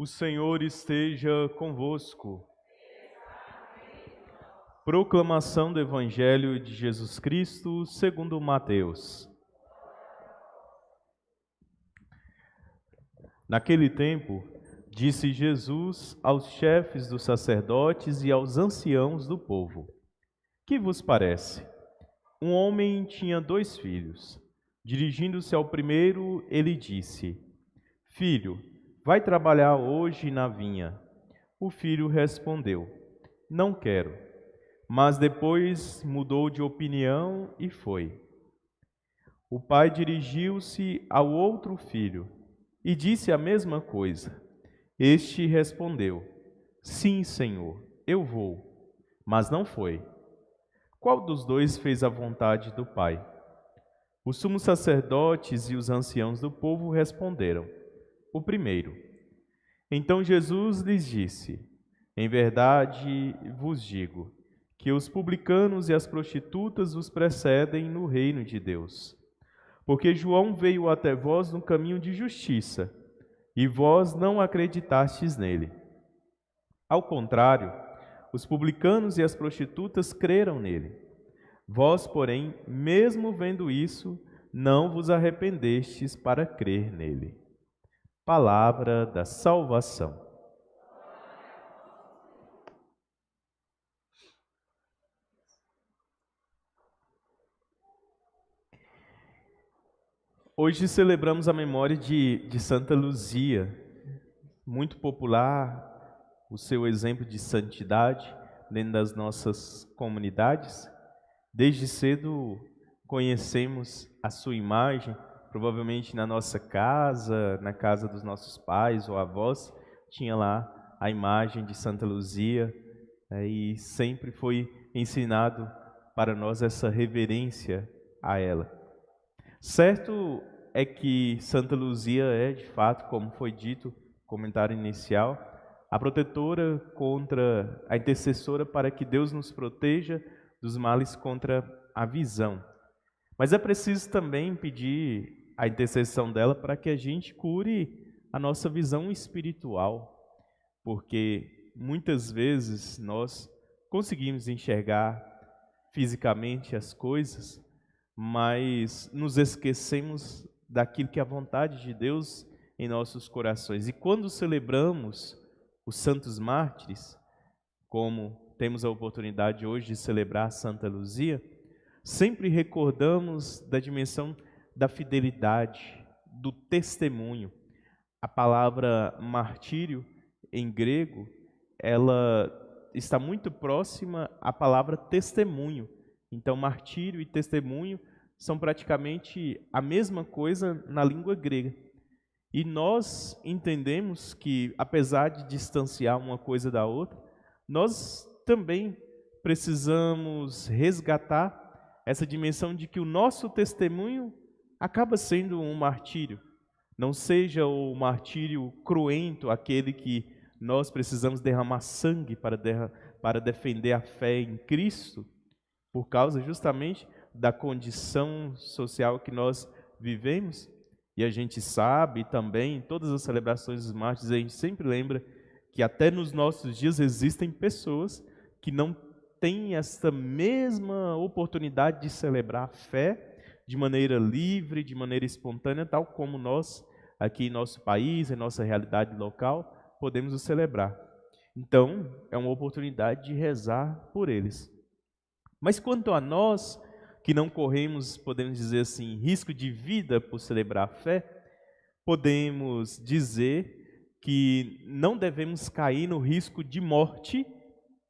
O Senhor esteja convosco. Proclamação do Evangelho de Jesus Cristo segundo Mateus. Naquele tempo, disse Jesus aos chefes dos sacerdotes e aos anciãos do povo: Que vos parece? Um homem tinha 2 filhos. Dirigindo-se ao primeiro, ele disse: Filho, vai trabalhar hoje na vinha. O filho respondeu: Não quero. Mas depois mudou de opinião e foi. O pai dirigiu-se ao outro filho e disse a mesma coisa. Este respondeu: Sim, Senhor, eu vou. Mas não foi. Qual dos 2 fez a vontade do pai? Os sumos sacerdotes e os anciãos do povo responderam: O primeiro. Então Jesus lhes disse: Em verdade vos digo que os publicanos e as prostitutas os precedem no reino de Deus. Porque João veio até vós no caminho de justiça, e vós não acreditastes nele. Ao contrário, os publicanos e as prostitutas creram nele. Vós, porém, mesmo vendo isso, não vos arrependestes para crer nele. Palavra da salvação. Hoje celebramos a memória de Santa Luzia, muito popular, o seu exemplo de santidade dentro das nossas comunidades. Desde cedo conhecemos a sua imagem, provavelmente na nossa casa, na casa dos nossos pais ou avós, tinha lá a imagem de Santa Luzia, e sempre foi ensinado para nós essa reverência a ela. Certo é que Santa Luzia é, de fato, como foi dito, comentário inicial, a protetora contra, a intercessora para que Deus nos proteja dos males contra a visão. Mas é preciso também pedir a intercessão dela para que a gente cure a nossa visão espiritual, porque muitas vezes nós conseguimos enxergar fisicamente as coisas, mas nos esquecemos daquilo que é a vontade de Deus em nossos corações. E quando celebramos os santos mártires, como temos a oportunidade hoje de celebrar Santa Luzia, sempre recordamos da dimensão da fidelidade, do testemunho. A palavra martírio, em grego, ela está muito próxima à palavra testemunho. Então, martírio e testemunho são praticamente a mesma coisa na língua grega. E nós entendemos que, apesar de distanciar uma coisa da outra, nós também precisamos resgatar essa dimensão de que o nosso testemunho acaba sendo um martírio. Não seja o martírio cruento, aquele que nós precisamos derramar sangue para defender a fé em Cristo, por causa justamente da condição social que nós vivemos. E a gente sabe também, em todas as celebrações dos mártires, a gente sempre lembra que até nos nossos dias existem pessoas que não têm essa mesma oportunidade de celebrar a fé de maneira livre, de maneira espontânea, tal como nós, aqui em nosso país, em nossa realidade local, podemos o celebrar. Então, é uma oportunidade de rezar por eles. Mas quanto a nós, que não corremos, podemos dizer assim, risco de vida por celebrar a fé, podemos dizer que não devemos cair no risco de morte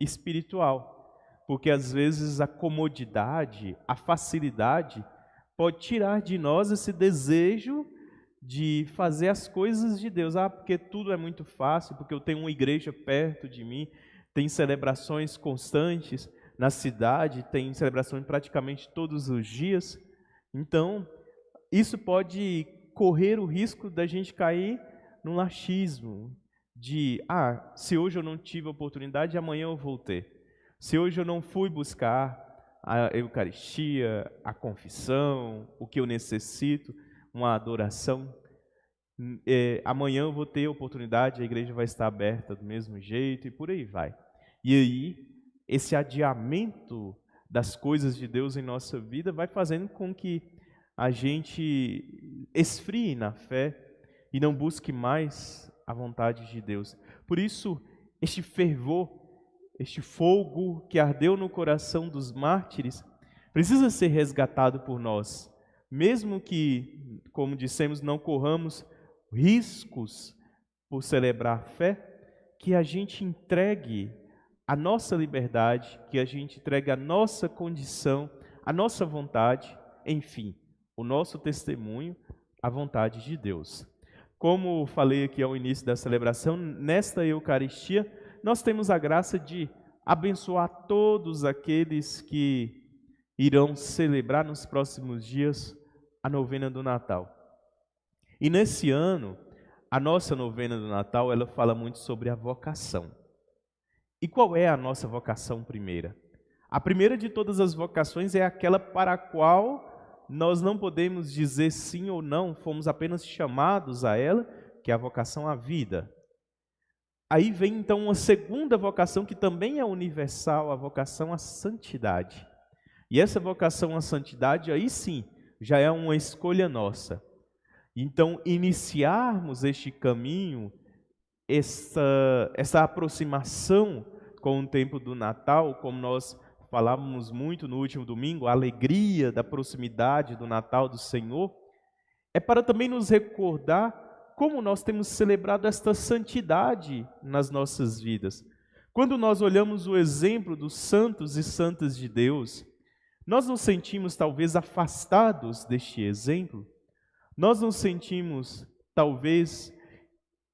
espiritual, porque às vezes a comodidade, a facilidade pode tirar de nós esse desejo de fazer as coisas de Deus. Porque tudo é muito fácil, porque eu tenho uma igreja perto de mim, tem celebrações constantes na cidade, tem celebrações praticamente todos os dias. Então, isso pode correr o risco da gente cair no laxismo, de, se hoje eu não tive a oportunidade, amanhã eu vou ter. Se hoje eu não fui buscar a Eucaristia, a confissão, o que eu necessito, uma adoração. Amanhã eu vou ter oportunidade, a igreja vai estar aberta do mesmo jeito e por aí vai. E aí, esse adiamento das coisas de Deus em nossa vida vai fazendo com que a gente esfrie na fé e não busque mais a vontade de Deus. Por isso, este fervor, este fogo que ardeu no coração dos mártires, precisa ser resgatado por nós. Mesmo que, como dissemos, não corramos riscos por celebrar a fé, que a gente entregue a nossa liberdade, que a gente entregue a nossa condição, a nossa vontade, enfim, o nosso testemunho, à vontade de Deus. Como falei aqui ao início da celebração, nesta Eucaristia, nós temos a graça de abençoar todos aqueles que irão celebrar nos próximos dias a novena do Natal. E nesse ano, a nossa novena do Natal, ela fala muito sobre a vocação. E qual é a nossa vocação primeira? A primeira de todas as vocações é aquela para a qual nós não podemos dizer sim ou não, fomos apenas chamados a ela, que é a vocação à vida. Aí vem então uma segunda vocação que também é universal, a vocação à santidade. E essa vocação à santidade, aí sim, já é uma escolha nossa. Então, iniciarmos este caminho, essa aproximação com o tempo do Natal, como nós falávamos muito no último domingo, a alegria da proximidade do Natal do Senhor, é para também nos recordar como nós temos celebrado esta santidade nas nossas vidas. Quando nós olhamos o exemplo dos santos e santas de Deus, nós nos sentimos talvez afastados deste exemplo. Nós nos sentimos, talvez,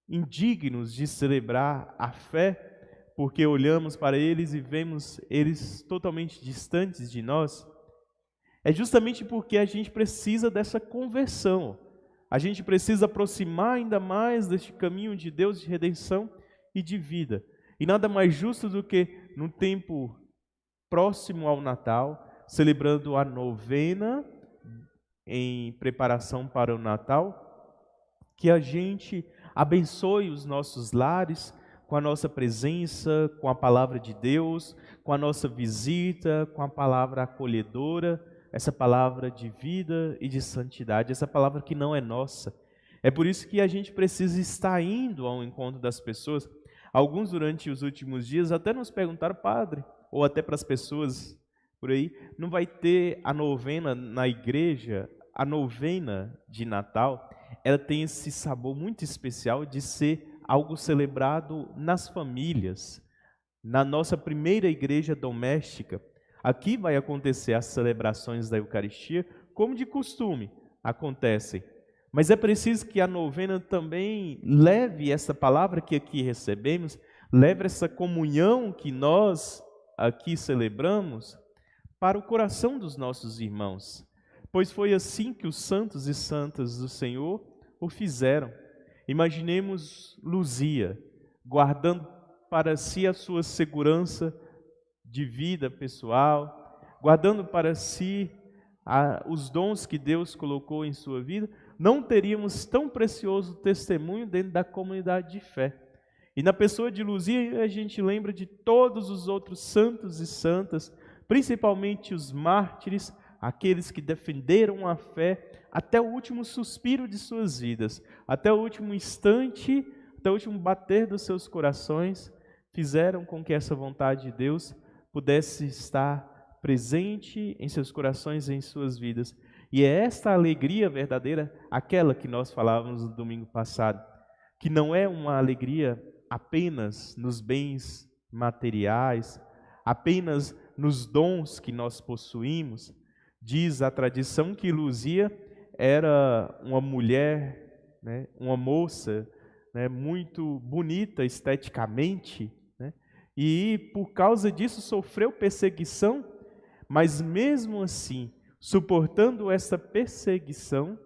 indignos de celebrar a fé, porque olhamos para eles e vemos eles totalmente distantes de nós. É justamente porque a gente precisa dessa conversão. A gente precisa aproximar ainda mais deste caminho de Deus de redenção e de vida. E nada mais justo do que, no tempo próximo ao Natal, celebrando a novena em preparação para o Natal, que a gente abençoe os nossos lares com a nossa presença, com a palavra de Deus, com a nossa visita, com a palavra acolhedora, essa palavra de vida e de santidade, essa palavra que não é nossa. É por isso que a gente precisa estar indo ao encontro das pessoas. Alguns durante os últimos dias até nos perguntaram, padre, ou até para as pessoas por aí, não vai ter a novena na igreja? A novena de Natal, ela tem esse sabor muito especial de ser algo celebrado nas famílias, na nossa primeira igreja doméstica. Aqui vai acontecer as celebrações da Eucaristia, como de costume acontecem. Mas é preciso que a novena também leve essa palavra que aqui recebemos, leve essa comunhão que nós aqui celebramos para o coração dos nossos irmãos. Pois foi assim que os santos e santas do Senhor o fizeram. Imaginemos Luzia, guardando para si a sua segurança de vida pessoal, guardando para si os dons que Deus colocou em sua vida, não teríamos tão precioso testemunho dentro da comunidade de fé. E na pessoa de Luzia a gente lembra de todos os outros santos e santas, principalmente os mártires, aqueles que defenderam a fé até o último suspiro de suas vidas, até o último instante, até o último bater dos seus corações, fizeram com que essa vontade de Deus pudesse estar presente em seus corações e em suas vidas. E é esta alegria verdadeira, aquela que nós falávamos no domingo passado, que não é uma alegria apenas nos bens materiais, apenas nos dons que nós possuímos. Diz a tradição que Luzia era uma mulher, uma moça, muito bonita esteticamente, e por causa disso sofreu perseguição, mas mesmo assim, suportando essa perseguição,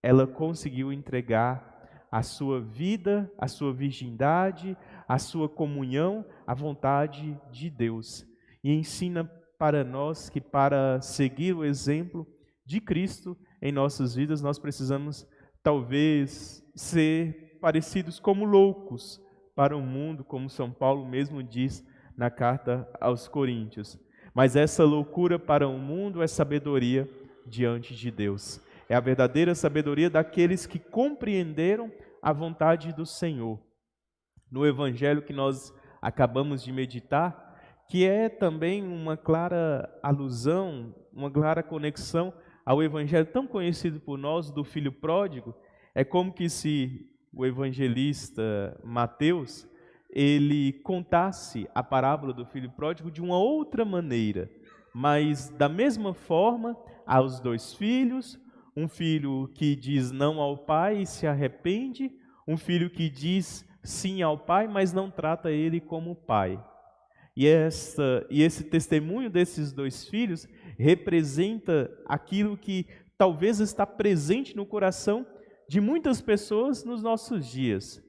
ela conseguiu entregar a sua vida, a sua virgindade, a sua comunhão à vontade de Deus. E ensina para nós que para seguir o exemplo de Cristo em nossas vidas, nós precisamos talvez ser parecidos como loucos para o mundo, como São Paulo mesmo diz na carta aos Coríntios. Mas essa loucura para o mundo é sabedoria diante de Deus. É a verdadeira sabedoria daqueles que compreenderam a vontade do Senhor. No evangelho que nós acabamos de meditar, que é também uma clara alusão, uma clara conexão ao evangelho tão conhecido por nós do filho pródigo, é como que se o evangelista Mateus, ele contasse a parábola do filho pródigo de uma outra maneira, mas da mesma forma, há os dois filhos, um filho que diz não ao pai e se arrepende, um filho que diz sim ao pai, mas não trata ele como pai. E esse testemunho desses dois filhos representa aquilo que talvez está presente no coração de muitas pessoas nos nossos dias.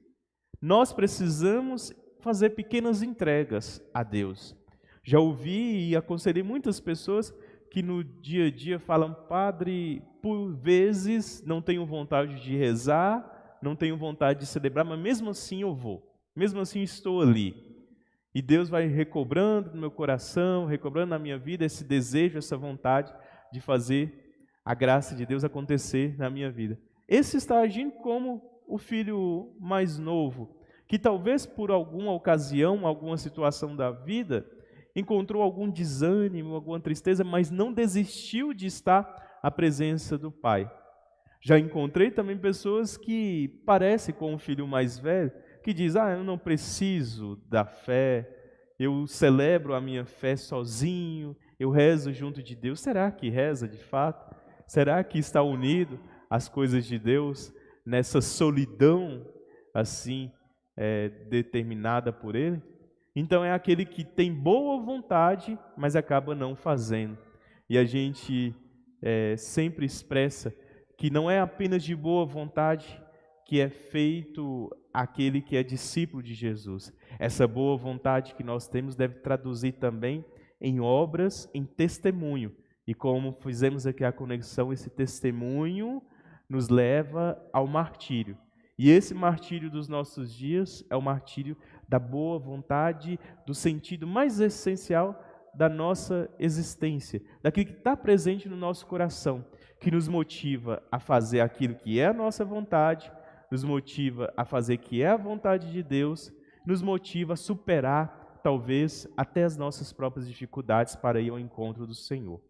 Nós precisamos fazer pequenas entregas a Deus. Já ouvi e aconselhei muitas pessoas que no dia a dia falam: padre, por vezes não tenho vontade de rezar, não tenho vontade de celebrar, mas mesmo assim eu vou, mesmo assim estou ali. E Deus vai recobrando no meu coração, recobrando na minha vida esse desejo, essa vontade de fazer a graça de Deus acontecer na minha vida. Esse está agindo como o filho mais novo, que talvez por alguma ocasião, alguma situação da vida, encontrou algum desânimo, alguma tristeza, mas não desistiu de estar à presença do Pai. Já encontrei também pessoas que parecem com o filho mais velho, que diz: eu não preciso da fé, eu celebro a minha fé sozinho, eu rezo junto de Deus. Será que reza de fato? Será que está unido às coisas de Deus nessa solidão assim determinada por Ele? Então é aquele que tem boa vontade, mas acaba não fazendo. E a gente sempre expressa que não é apenas de boa vontade que é feito aquele que é discípulo de Jesus. Essa boa vontade que nós temos deve traduzir também em obras, em testemunho. E como fizemos aqui a conexão, esse testemunho nos leva ao martírio. E esse martírio dos nossos dias é o martírio da boa vontade, do sentido mais essencial da nossa existência, daquilo que está presente no nosso coração, que nos motiva a fazer aquilo que é a nossa vontade, nos motiva a fazer o que é a vontade de Deus, nos motiva a superar, talvez, até as nossas próprias dificuldades para ir ao encontro do Senhor.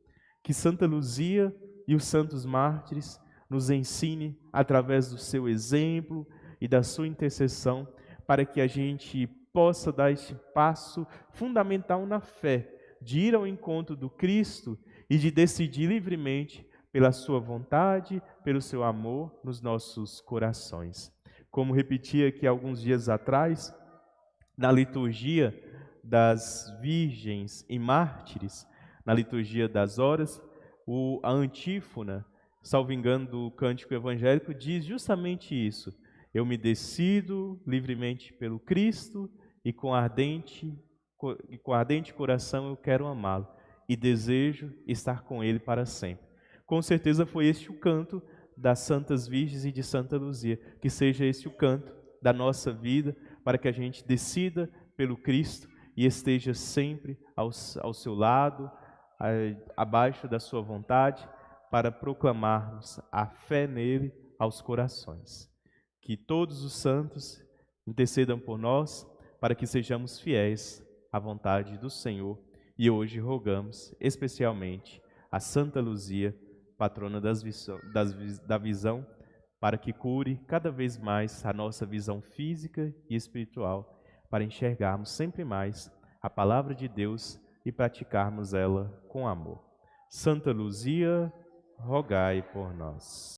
Que Santa Luzia e os santos mártires nos ensine, através do seu exemplo e da sua intercessão, para que a gente possa dar este passo fundamental na fé, de ir ao encontro do Cristo e de decidir livremente pela sua vontade, pelo seu amor nos nossos corações. Como repeti aqui alguns dias atrás, na liturgia das virgens e mártires, na liturgia das horas, a antífona, salvo engano, do cântico evangélico, diz justamente isso: eu me decido livremente pelo Cristo e com ardente coração eu quero amá-lo e desejo estar com ele para sempre. Com certeza foi este o canto das Santas Virgens e de Santa Luzia, que seja este o canto da nossa vida, para que a gente decida pelo Cristo e esteja sempre ao seu lado, abaixo da sua vontade, para proclamarmos a fé nele aos corações. Que todos os santos intercedam por nós, para que sejamos fiéis à vontade do Senhor. E hoje rogamos especialmente a Santa Luzia, patrona da visão, para que cure cada vez mais a nossa visão física e espiritual, para enxergarmos sempre mais a palavra de Deus e praticarmos ela com amor. Santa Luzia, rogai por nós.